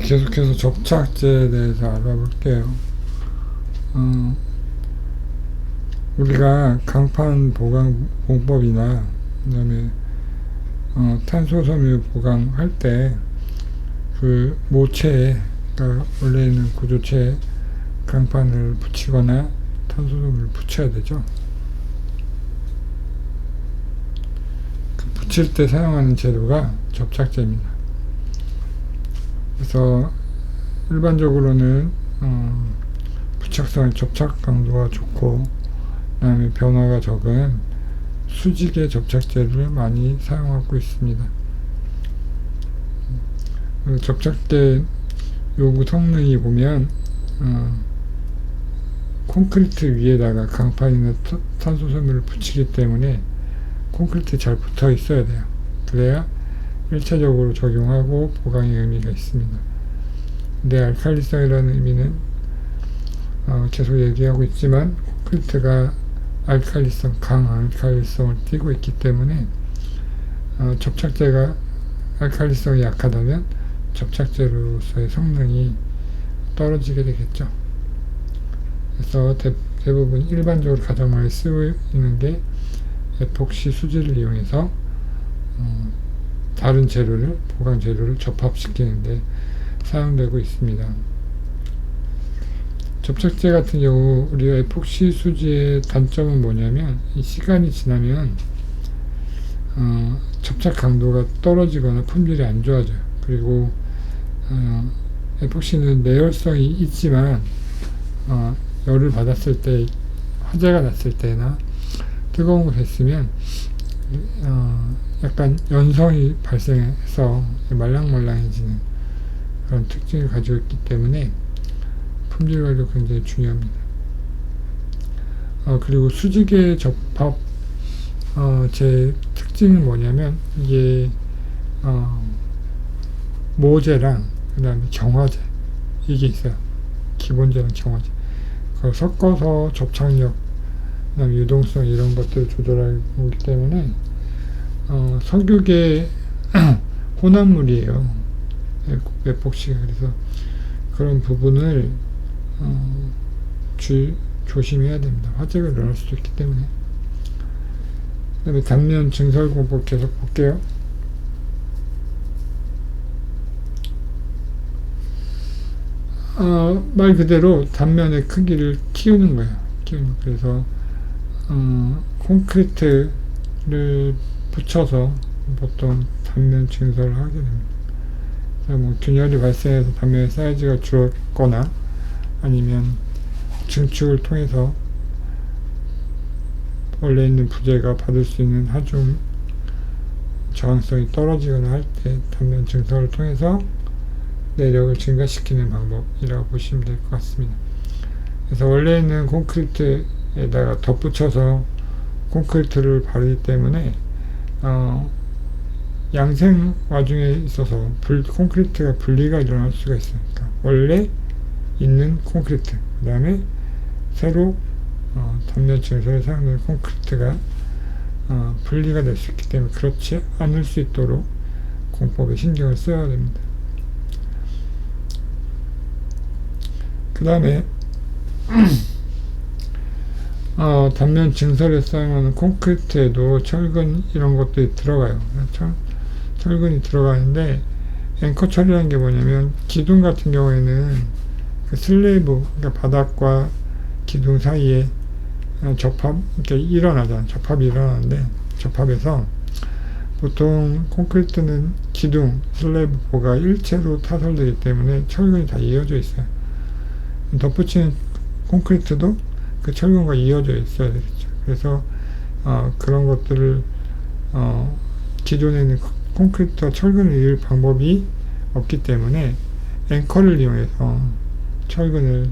계속해서 접착제에 대해서 알아볼게요. 우리가 강판 보강 공법이나 그다음에 탄소섬유 보강할 때 그 모체에, 그러니까 원래 있는 구조체에 강판을 붙이거나 탄소섬유를 붙여야 되죠. 그 붙일 때 사용하는 재료가 접착제입니다. 그래서 일반적으로는 부착성, 접착 강도가 좋고 그다음에 변화가 적은 수직의 접착제를 많이 사용하고 있습니다. 접착제 요구 성능이 보면 콘크리트 위에다가 강판이나 탄소섬유를 붙이기 때문에 콘크리트에 잘 붙어 있어야 돼요. 그래야 1차적으로 적용하고 보강의 의미가 있습니다. 근데 알칼리성이라는 의미는 계속 얘기하고 있지만 콘크리트가 알칼리성, 강알칼리성을 띠고 있기 때문에 접착제가 알칼리성이 약하다면 접착제로서의 성능이 떨어지게 되겠죠. 그래서 대부분 일반적으로 가장 많이 쓰이는 게 에폭시 수지를 이용해서 다른 재료를, 보강 재료를 접합시키는데 사용되고 있습니다. 접착제 같은 경우 우리가 에폭시 수지의 단점은 뭐냐면 이 시간이 지나면 접착 강도가 떨어지거나 품질이 안 좋아져요. 그리고 에폭시는 내열성이 있지만 열을 받았을 때, 화재가 났을 때나 뜨거운 곳에 있으면 약간 연성이 발생해서 말랑말랑해지는 그런 특징을 가지고 있기 때문에 품질 관리가 굉장히 중요합니다. 그리고 수직의 접합 제 특징은 뭐냐면 이게 모재랑 그 다음에 경화제 이게 있어요. 기본제랑 경화제 그걸 섞어서 접착력, 그 다음에 유동성 이런 것들을 조절하기 때문에 석유계 혼합물이에요. 에폭시가. 그래서 그런 부분을 조심해야 됩니다. 화재가 일어날 수도 있기 때문에. 그 다음에 단면 증설 공법 계속 볼게요. 말 그대로 단면의 크기를 키우는 거예요. 그래서 콘크리트를 붙여서 보통 단면 증설을 하게 됩니다. 그래서 뭐 균열이 발생해서 단면의 사이즈가 줄었거나 아니면 증축을 통해서 원래 있는 부재가 받을 수 있는 하중 저항성이 떨어지거나 할 때 단면 증설을 통해서 내력을 증가시키는 방법이라고 보시면 될 것 같습니다. 그래서 원래 있는 콘크리트에다가 덧붙여서 콘크리트를 바르기 때문에 양생 와중에 있어서 콘크리트가 분리가 일어날 수가 있으니까 원래 있는 콘크리트, 그 다음에 새로 단면 증설에 사용되는 콘크리트가 분리가 될 수 있기 때문에 그렇지 않을 수 있도록 공법에 신경을 써야 됩니다. 그 다음에 단면 증설에 사용하는 콘크리트에도 철근 이런 것들이 들어가요. 철근이 들어가는데 앵커 처리라는 게 뭐냐면 기둥 같은 경우에는 그 슬레이브, 그러니까 바닥과 기둥 사이에 접합, 이렇게 일어나잖아요. 접합이 일어나는데 접합에서 보통 콘크리트는 기둥, 슬레이브가 일체로 타설되기 때문에 철근이 다 이어져 있어요. 덧붙이는 콘크리트도 그 철근과 이어져 있어야 되겠죠. 그래서 그런 것들을 기존에 있는 콘크리트와 철근을 이을 방법이 없기 때문에 앵커를 이용해서 철근을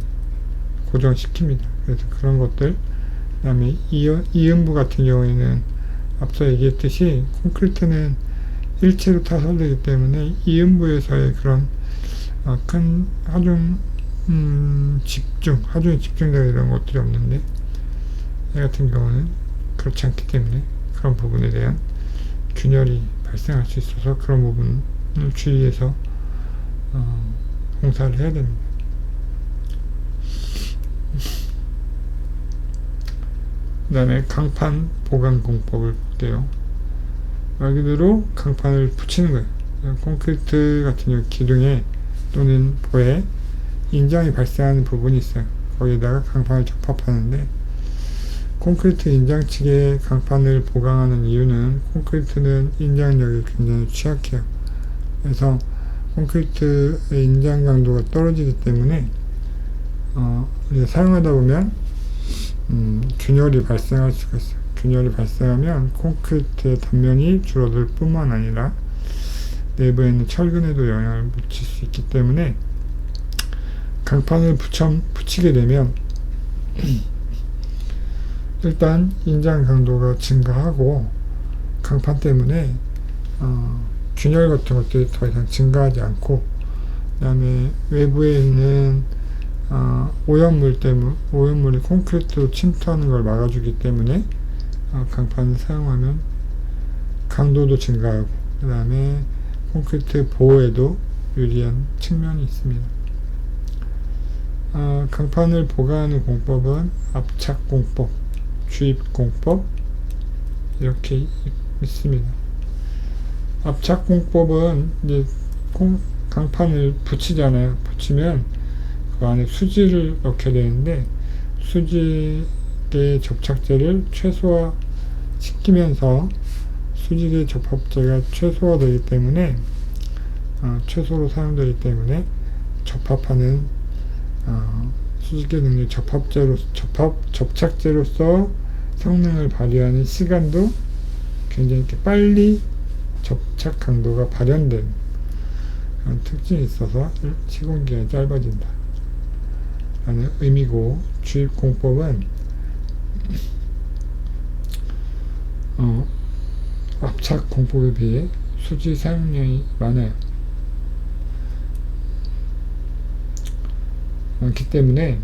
고정시킵니다. 그래서 그런 것들, 그 다음에 이음부 같은 경우에는 앞서 얘기했듯이 콘크리트는 일체로 타설되기 때문에 이음부에서의 그런 큰 하중에 집중되는 이런 것들이 없는데 이 같은 경우는 그렇지 않기 때문에 그런 부분에 대한 균열이 발생할 수 있어서 그런 부분을 주의해서 공사를 해야 됩니다. 그 다음에 강판 보강 공법을 볼게요. 말 그대로 강판을 붙이는 거예요. 콘크리트 같은 경우 기둥에 또는 보에 인장이 발생하는 부분이 있어요. 거기에다가 강판을 접합하는데, 콘크리트 인장측에 강판을 보강하는 이유는 콘크리트는 인장력이 굉장히 취약해요. 그래서 콘크리트의 인장 강도가 떨어지기 때문에 우리가 사용하다 보면 균열이 발생할 수가 있어요. 균열이 발생하면 콘크리트의 단면이 줄어들 뿐만 아니라 내부에 있는 철근에도 영향을 미칠 수 있기 때문에 강판을 붙이게 되면 일단 인장 강도가 증가하고, 강판 때문에 균열 같은 것들이 더 이상 증가하지 않고, 그 다음에 외부에 있는 오염물이 콘크리트로 침투하는 걸 막아주기 때문에 강판을 사용하면 강도도 증가하고, 그 다음에 콘크리트 보호에도 유리한 측면이 있습니다. 강판을 보강하는 공법은 압착공법, 주입공법 이렇게 있습니다. 압착공법은 이제 강판을 붙이잖아요. 붙이면 그 안에 수지를 넣게 되는데, 수직의 접착제를 최소화시키면서 수직의 접합제가 최소화되기 때문에 최소로 사용되기 때문에 접합하는 수직의 능력 접착제로서 성능을 발휘하는 시간도 굉장히 빨리 접착 강도가 발현된 그런 특징이 있어서 시공기간이 짧아진다 라는 의미고, 주입공법은 압착공법에 비해 수지 사용량이 많기 때문에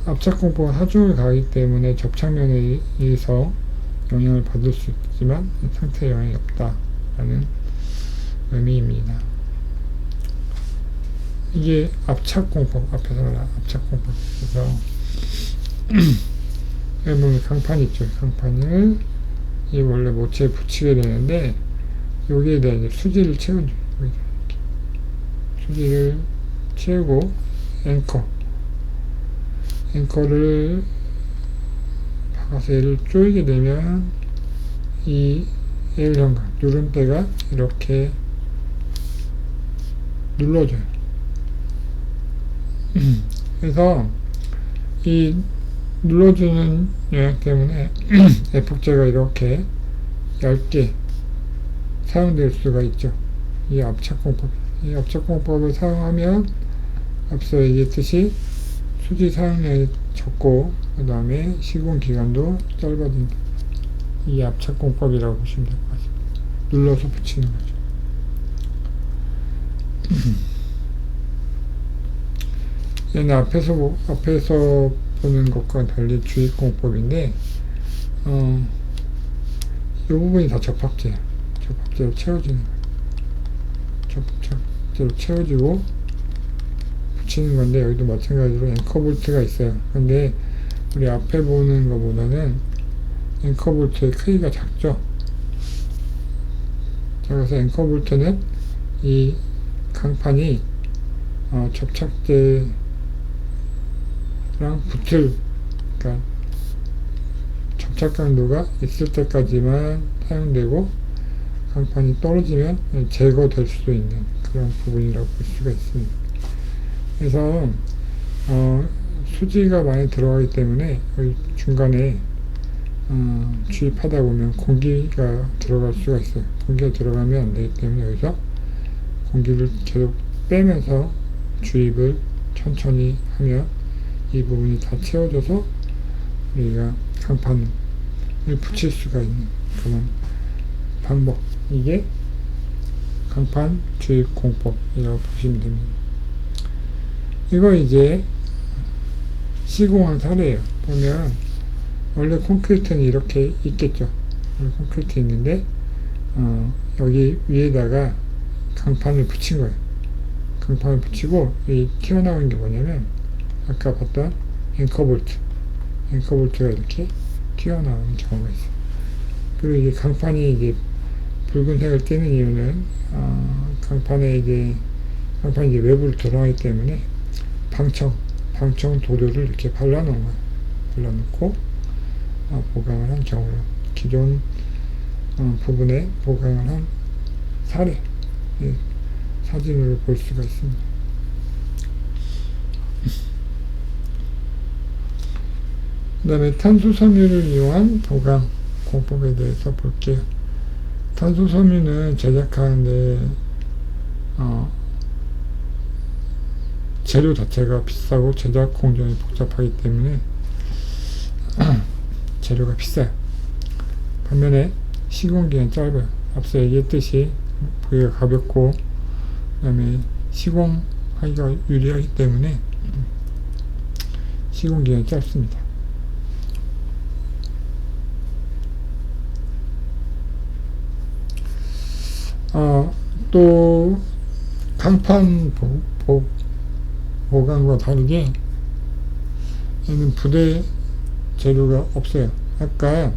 압착공법은 하중을 가하기 때문에 접착면에 의해서 영향을 받을 수 있지만 상태에 영향이 없다라는 의미입니다. 이게 압착공법, 앞에서 말한 압착공법. 그래서 여기 보면 강판 있죠. 강판을 이 원래 모체에 붙이게 되는데, 여기에 대한 수지를 채워줘요. 수지를 채우고 앵커를 박아서 얘를 조이게 되면 이 L형광 누름대가 이렇게 눌러져요. 그래서 이 눌러주는 영향 때문에 F자가 이렇게 얇게 사용될 수가 있죠. 이 압착공법을 사용하면 앞서 얘기했듯이 수지 사용량이 적고, 그 다음에 시공기간도 짧아진다. 이 압착공법이라고 보시면 될 것 같습니다. 눌러서 붙이는 거죠. 얘는 앞에서 보는 것과 달리 주입공법인데, 이 부분이 다 접합제예요. 접합제로 채워지는 거예요. 접합제로 채워지고 붙이는 건데, 여기도 마찬가지로 앵커볼트가 있어요. 근데 우리 앞에 보는 것보다는 앵커볼트의 크기가 작죠. 그래서 앵커볼트는 이 강판이 접착제랑 그러니까 접착 강도가 있을 때까지만 사용되고, 강판이 떨어지면 제거될 수도 있는 그런 부분이라고 볼 수가 있습니다. 그래서 수지가 많이 들어가기 때문에 여기 중간에 주입하다 보면 공기가 들어갈 수가 있어요. 공기가 들어가면 안 되기 때문에 여기서 공기를 계속 빼면서 주입을 천천히 하면 이 부분이 다 채워져서 우리가 강판을 붙일 수가 있는 그런 방법, 이게 강판 주입 공법이라고 보시면 됩니다. 이거 이제 시공한 사례예요. 보면 원래 콘크리트는 이렇게 있겠죠. 원래 콘크리트 있는데 여기 위에다가 강판을 붙인 거예요. 강판을 붙이고 이 튀어나오는 게 뭐냐면 아까 봤던 앵커볼트가 이렇게 튀어나오는 경우가 있어요. 그리고 이제 강판이 이제 붉은색을 띠는 이유는 강판이 이제 외부로 돌아가기 때문에 방청 도료를 이렇게 발라놓은 거예요. 발라놓고 보강을 한 경우로 기존 부분에 보강을 한 사례 사진으로 볼 수가 있습니다. 그 다음에 탄소섬유를 이용한 보강 공법에 대해서 볼게요. 탄소섬유는 제작하는데 재료 자체가 비싸고 제작 공정이 복잡하기 때문에 재료가 비싸요. 반면에 시공기간이 짧아요. 앞서 얘기했듯이 부위가 가볍고 그 다음에 시공하기가 유리하기 때문에 시공기간이 짧습니다. 또 강판 보강과 다르게 얘는 부대 재료가 없어요. 아까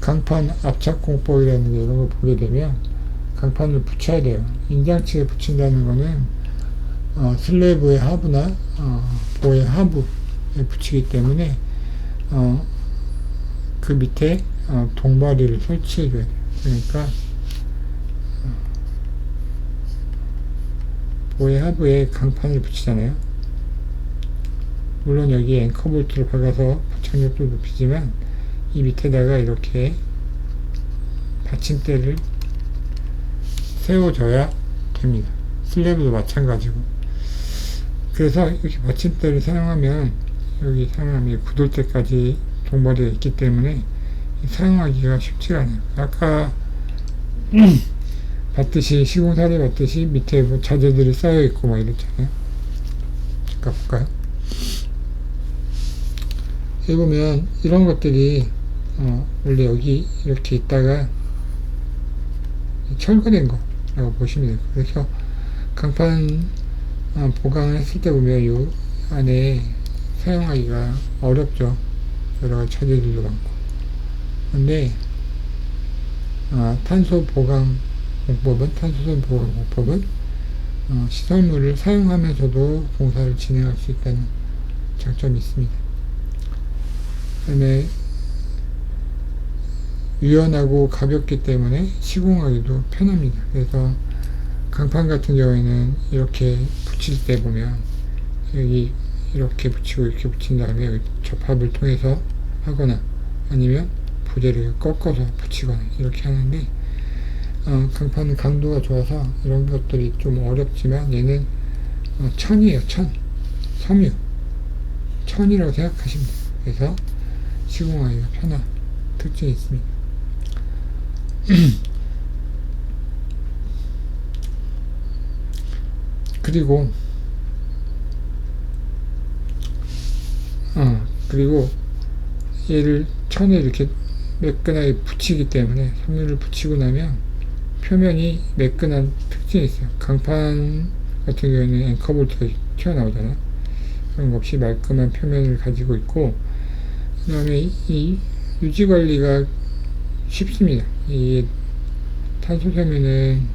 강판 압착공법이라는 게 이런 걸 보게 되면 강판을 붙여야 돼요. 인장치에 붙인다는 거는 슬래브의 하부나 보의 하부에 붙이기 때문에 그 밑에 동바리를 설치해 줘야 돼요. 그러니까 보의 하부에 강판을 붙이잖아요. 물론 여기 앵커볼트를 박아서 부착력도 높이지만 이 밑에다가 이렇게 받침대를 세워줘야 됩니다. 슬래브도 마찬가지고. 그래서 이렇게 받침대를 사용하면 여기 사용하면 굳을 때까지 동바리가 있기 때문에 사용하기가 쉽지가 않아요. 아까 봤듯이 시공사례 봤듯이 밑에 뭐 자재들이 쌓여 있고 막 이랬잖아요. 잠깐 볼까요? 여기 보면 이런 것들이 원래 여기 이렇게 있다가 철거된 거라고 보시면 돼요. 그래서 강판 보강을 했을 때 보면 이 안에 사용하기가 어렵죠. 여러 가지 자재들도 많고. 근데 탄소 보강 공법은 시설물을 사용하면서도 공사를 진행할 수 있다는 장점이 있습니다. 그 다음에 유연하고 가볍기 때문에 시공하기도 편합니다. 그래서 강판 같은 경우에는 이렇게 붙일 때 보면 여기 이렇게 붙이고 이렇게 붙인 다음에 여기 접합을 통해서 하거나 아니면 부재를 꺾어서 붙이거나 이렇게 하는데 강판은 강도가 좋아서 이런 것들이 좀 어렵지만 얘는 천이에요. 천이라고 생각하시면 돼요. 그래서 시공하기가 편한 특징이 있습니다. 그리고 얘를 천에 이렇게 매끈하게 붙이기 때문에 섬유를 붙이고 나면 표면이 매끈한 특징이 있어요. 강판 같은 경우에는 앵커볼트가 튀어나오잖아요. 그런 것 없이 말끔한 표면을 가지고 있고, 그 다음에 이 유지관리가 쉽습니다. 이 탄소섬유는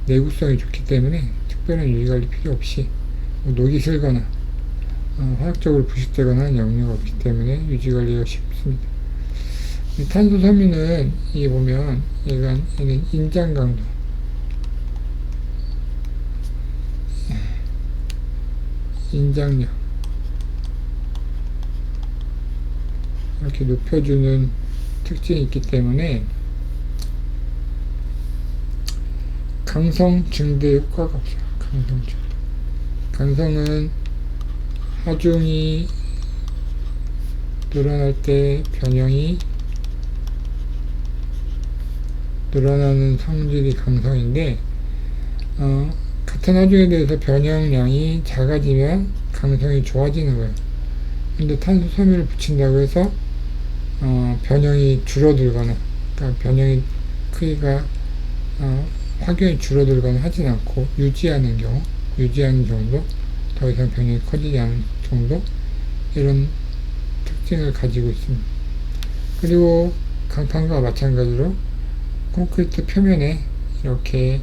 내구성이 좋기 때문에 특별한 유지관리 필요 없이 녹이 슬거나 화학적으로 부식되거나 하는 염려가 없기 때문에 유지관리가 쉽습니다. 이 탄소섬유는 이 보면 얘는 인장강도 인장력 이렇게 높여주는 특징이 있기 때문에 강성 증대 효과가 없어요. 강성은 하중이 늘어날 때 변형이 늘어나는 성질이 강성인데 같은 하중에 대해서 변형량이 작아지면 강성이 좋아지는 거예요. 근데 탄소섬유를 붙인다고 해서 변형이 줄어들거나 그러니까 변형의 크기가 확연히 줄어들거나 하진 않고 유지하는 정도, 더 이상 변형이 커지지 않은 정도, 이런 특징을 가지고 있습니다. 그리고 강판과 마찬가지로 콘크리트 표면에 이렇게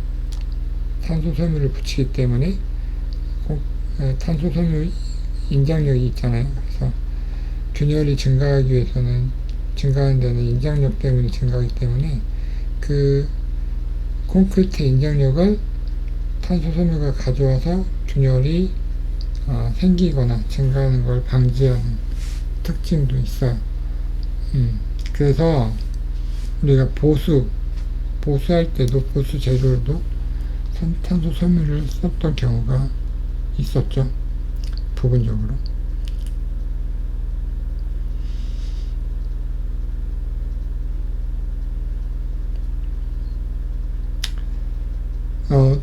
탄소섬유를 붙이기 때문에 탄소섬유 인장력이 있잖아요. 그래서 균열이 증가하기 위해서는, 증가하는 데는 인장력 때문에 증가하기 때문에 그 콘크리트 인장력을 탄소섬유가 가져와서 균열이 생기거나 증가하는 걸 방지하는 특징도 있어요. 그래서 우리가 보수할 때도, 보수 재료로도 탄소섬유를 썼던 경우가 있었죠. 부분적으로.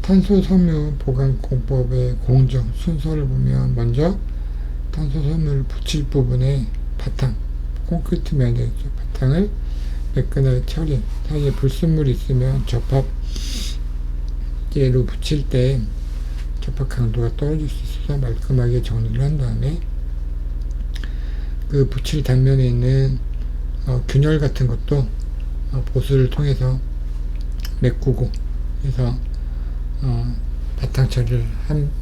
탄소섬유 보관공법의 공정 순서를 보면, 먼저 탄소섬유를 붙일 부분에 바탕, 콘크리트 면에 있죠. 바탕을 매끈하게 처리, 사이에 불순물이 있으면 접합제로 붙일 때 접합 강도가 떨어질 수 있어서 말끔하게 정리를 한 다음에 그 붙일 단면에 있는 균열 같은 것도 보수를 통해서 메꾸고 해서 바탕 처리를 합니다.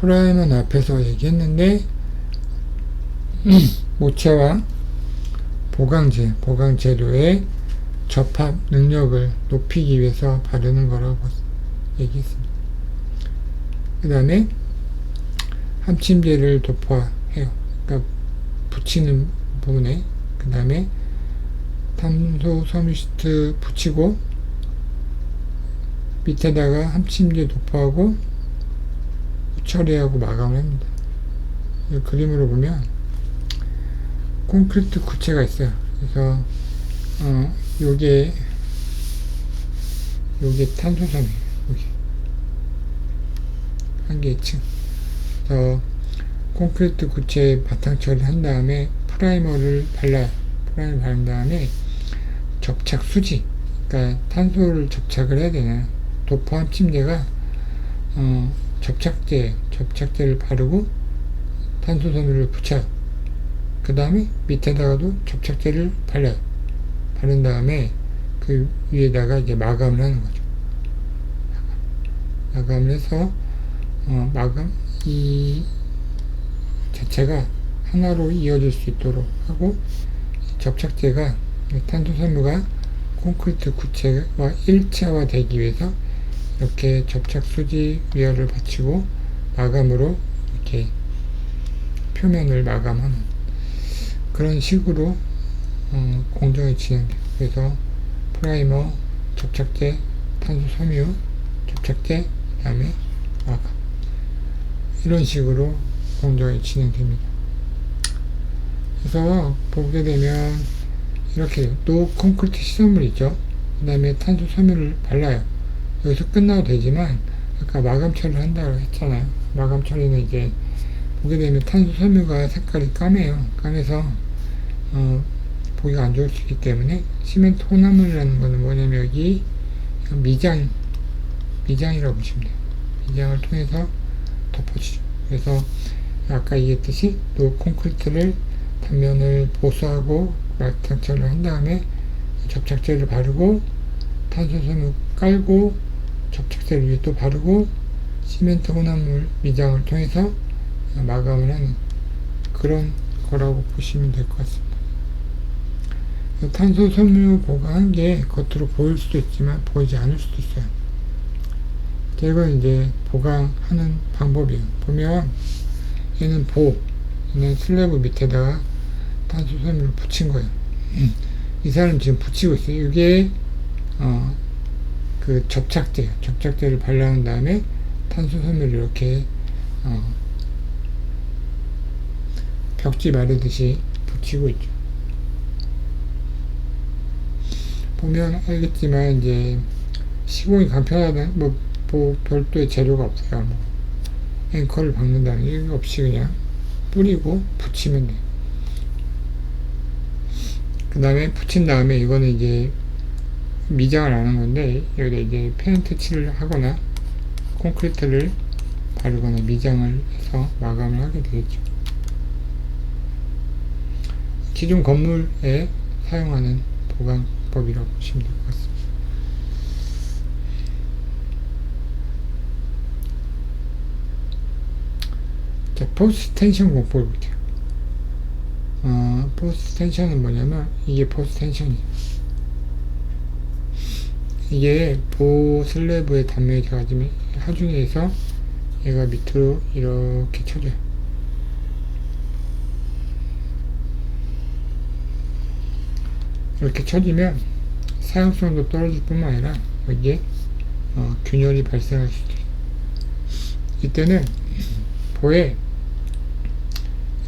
프라임은 앞에서 얘기했는데 모체와 보강재료의 접합 능력을 높이기 위해서 바르는 거라고 얘기했습니다. 그 다음에 함침제를 도포해요. 그러니까 붙이는 부분에, 그 다음에 탄소섬유 시트 붙이고 밑에다가 함침제 도포하고 처리하고 마감을 합니다. 이 그림으로 보면 콘크리트 구체가 있어요. 그래서 요게 탄소섬유, 여기 한 개 2층. 그래서 콘크리트 구체 바탕 처리한 다음에 프라이머를 발라요. 프라이머 바른 다음에 접착 수지, 그러니까 탄소를 접착을 해야 되나, 도포 함침제가 접착제를 바르고 탄소섬유를 붙여요. 그 다음에 밑에다가도 접착제를 발라요. 바른 다음에 그 위에다가 이제 마감을 하는 거죠. 마감을 해서 이 자체가 하나로 이어질 수 있도록 하고, 접착제가, 탄소섬유가 콘크리트 구체와 일체화 되기 위해서 이렇게 접착 수지 위아를 받치고 마감으로 이렇게 표면을 마감하는 그런 식으로 공정이 진행돼요. 그래서 프라이머, 접착제, 탄소섬유, 접착제, 그 다음에 마감, 이런 식으로 공정이 진행됩니다. 그래서 보게 되면 이렇게 노 콘크리트 시설물 있죠. 그 다음에 탄소섬유를 발라요. 여기서 끝나도 되지만 아까 마감 처리를 한다고 했잖아요. 마감 처리는 이제 보게 되면 탄소섬유가 색깔이 까매요. 까매서 보기가 안 좋을 수 있기 때문에 시멘트 혼합물이라는 거는 뭐냐면 여기 미장이라고 보시면 돼요. 미장을 통해서 덮어주죠. 그래서 아까 얘기했듯이 노 콘크리트를 단면을 보수하고 바탕 처리를 한 다음에 접착제를 바르고 탄소섬유 깔고 접착제를 위에 또 바르고 시멘트 혼합물 미장을 통해서 마감을 하는 그런 거라고 보시면 될 것 같습니다. 탄소섬유 보강한 게 겉으로 보일 수도 있지만 보이지 않을 수도 있어요. 이건 이제 보강하는 방법이에요. 보면 얘는 얘는 슬래브 밑에다가 탄소섬유를 붙인 거예요. 이 사람 지금 붙이고 있어요. 이게 그 접착제를 발라놓은 다음에 탄소섬유를 이렇게 벽지 마르듯이 붙이고 있죠. 보면 알겠지만 이제 시공이 간편하다는 뭐 별도의 재료가 없어요. 뭐 앵커를 박는다는 게 없이 그냥 뿌리고 붙이면 돼요. 그 그 다음에 붙인 다음에 이거는 이제 미장을 안 한 건데 여기다 이제 페인트 칠을 하거나 콘크리트를 바르거나 미장을 해서 마감을 하게 되겠죠. 기존 건물에 사용하는 보강법이라고 보시면 될 것 같습니다. 자, 포스트 텐션 공법을 볼게요. 포스트 텐션은 뭐냐면 이게 포스트 텐션이에요. 이게 보 슬래브의 단면이 작아지면 하중에서 얘가 밑으로 이렇게 쳐져요. 이렇게 쳐지면 사용성도 떨어질 뿐만 아니라 여기에 균열이 발생할 수 있어요. 이때는 보에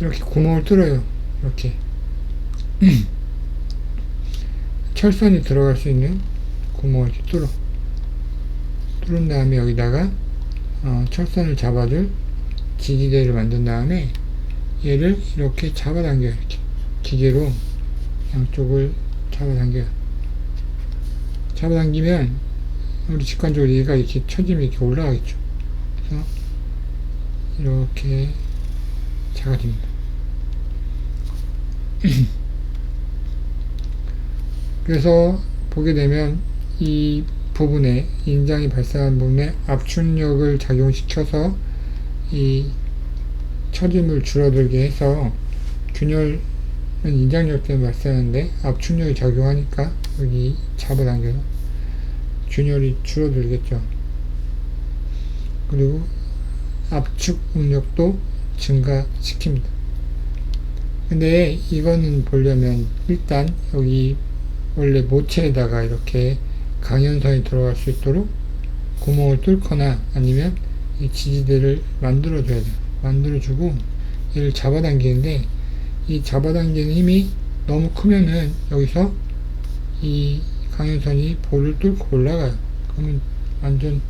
이렇게 구멍을 뚫어요. 이렇게 철선이 들어갈 수 있는 구멍을 이렇게 뚫은 다음에 여기다가 철선을 잡아줄 지지대를 만든 다음에 얘를 이렇게 잡아당겨요. 이렇게 기계로 양쪽을 잡아당겨요. 잡아당기면 우리 직관적으로 얘가 이렇게 쳐지면 이렇게 올라가겠죠. 그래서 이렇게 작아집니다. 그래서 보게 되면 이 부분에 인장이 발생한 부분에 압축력을 작용시켜서 이 처짐을 줄어들게 해서 균열은 인장력 때문에 발생하는데 압축력이 작용하니까 여기 잡아당겨서 균열이 줄어들겠죠. 그리고 압축 응력도 증가시킵니다. 근데 이거는 보려면 일단 여기 원래 모체에다가 이렇게 강연선이 들어갈 수 있도록 구멍을 뚫거나 아니면 이 지지대를 만들어줘야 돼요. 만들어주고 얘를 잡아당기는데 이 잡아당기는 힘이 너무 크면은 여기서 이 강연선이 볼을 뚫고 올라가요. 그러면 완전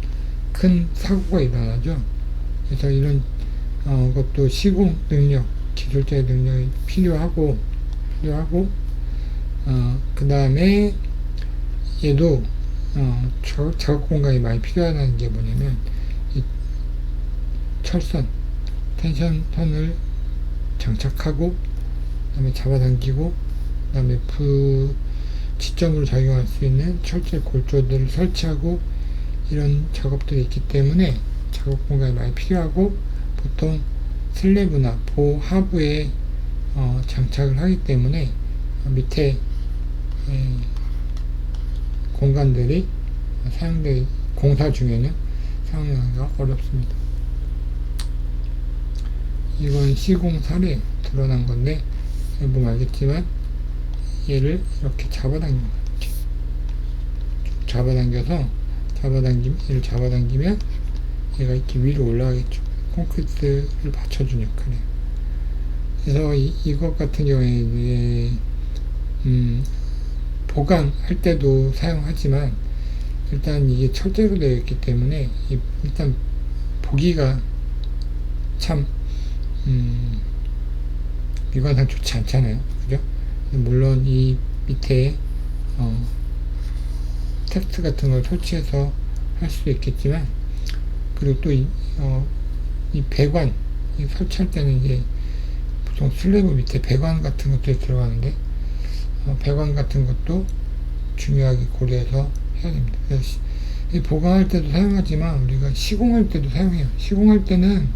큰 사고가 일어나죠. 그래서 이런 것도 시공 능력, 기술자의 능력이 필요하고 그 다음에 얘도 작업 공간이 많이 필요하다는 게 뭐냐면 이 철선, 텐션선을 장착하고 그 다음에 잡아당기고 그 다음에 지점으로 작용할 수 있는 철제 골조들을 설치하고 이런 작업들이 있기 때문에 작업 공간이 많이 필요하고 보통 슬래브나 보 하부에 장착을 하기 때문에 밑에 공간들이 사용되기 공사 중에는 사용하기가 어렵습니다. 이건 시공 사례 드러난 건데 보면 알겠지만 얘를 이렇게 잡아당깁니다. 얘를 잡아당기면 얘가 이렇게 위로 올라가겠죠. 콘크리트를 받쳐주는 역할이에요. 그래서 이것 같은 경우에 보강할 때도 사용하지만 일단 이게 철제로 되어 있기 때문에 일단 보기가 참 미관상 좋지 않잖아요. 그죠? 물론 이 밑에 텍스트 같은 걸 설치해서 할 수도 있겠지만 그리고 또 이 배관 설치할 때는 이제 보통 슬래브 밑에 배관 같은 것들이 들어가는데 배관 같은 것도 중요하게 고려해서 해야 됩니다. 그래서 보강할 때도 사용하지만 우리가 시공할 때도 사용해요. 시공할 때는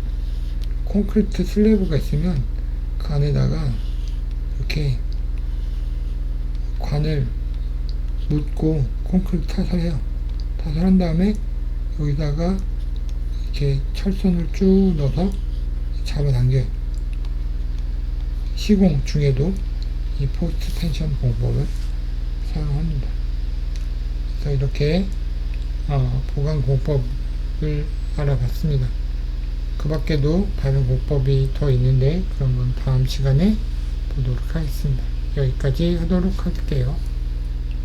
콘크리트 슬래브가 있으면 그 안에다가 이렇게 관을 묻고 콘크리트 타설해요. 타설한 다음에 여기다가 이렇게 철선을 쭉 넣어서 잡아당겨요. 시공 중에도 이 포스트 텐션 공법을 사용합니다. 그래서 이렇게 보강 공법을 알아봤습니다. 그 밖에도 다른 공법이 더 있는데 그런 건 다음 시간에 보도록 하겠습니다. 여기까지 하도록 할게요.